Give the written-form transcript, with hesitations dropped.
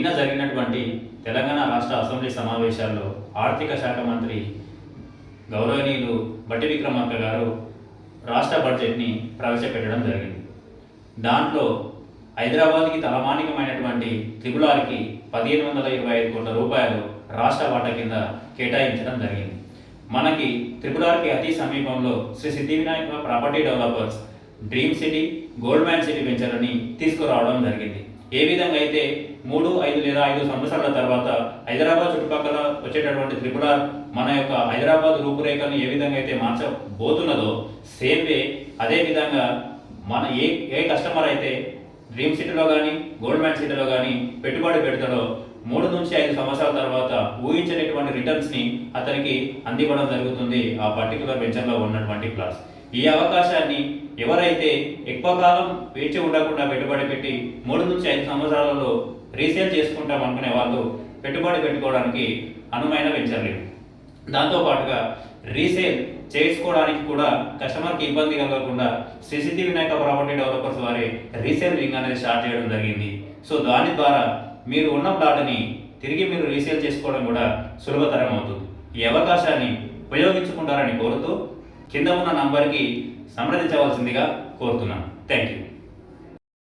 నిన్న జరిగినటువంటి తెలంగాణ రాష్ట్ర అసెంబ్లీ సమావేశాల్లో ఆర్థిక శాఖ మంత్రి గౌరవనీయులు బట్టి విక్రమార్క గారు రాష్ట్ర బడ్జెట్ని ప్రవేశపెట్టడం జరిగింది. దాంట్లో హైదరాబాద్కి తలమానికమైనటువంటి త్రిపులార్కి 1525 కోట్ల రూపాయలు రాష్ట్ర వాటా కింద కేటాయించడం జరిగింది. మనకి త్రిపులార్కి అతి సమీపంలో Shri Siddhivinayak property developers dream city, Goldman city వెంచర్ని తీసుకురావడం జరిగింది. ఏ విధంగా అయితే 3, 5 లేదా 5 సంవత్సరాల తర్వాత హైదరాబాద్ చుట్టుపక్కల వచ్చేటటువంటి త్రిపులార్ మన యొక్క హైదరాబాద్ రూపురేఖలను ఏ విధంగా అయితే మార్చబోతున్నదో సేమ్ వే అదే విధంగా మన ఏ కస్టమర్ అయితే డ్రీమ్ సిటీలో కానీ గోల్డ్మ్యాన్ సిటీలో కానీ పెట్టుబడి పెడతాడో 3 నుంచి 5 సంవత్సరాల తర్వాత ఊహించినటువంటి రిటర్న్స్ని అతనికి అందివ్వడం జరుగుతుంది ఆ పర్టికులర్ వెంచర్లో ఉన్నటువంటి ప్లాస్. ఈ అవకాశాన్ని ఎవరైతే ఎక్కువ కాలం వేచి ఉండకుండా పెట్టుబడి పెట్టి 3 నుంచి 5 సంవత్సరాలలో రీసేల్ చేసుకుంటాం అనుకునే వాళ్ళు పెట్టుబడి పెట్టుకోవడానికి అనువైన వెంచర్ లేదు. దాంతోపాటుగా రీసేల్ చేసుకోవడానికి కూడా కస్టమర్కి ఇబ్బంది కలగకుండా శ్రీ సిద్ధి వినాయక ప్రాపర్టీ డెవలపర్స్ వారి రీసేల్ వింగ్ అనేది స్టార్ట్ చేయడం జరిగింది. సో దాని ద్వారా మీరు ఉన్న ప్లాట్ని తిరిగి మీరు రీసేల్ చేసుకోవడం కూడా సులభతరం అవుతుంది. ఈ అవకాశాన్ని ఉపయోగించుకుంటారని కోరుతూ కింద ఉన్న నంబర్కి సంప్రదించవలసిందిగా కోరుతున్నాను. Thank you.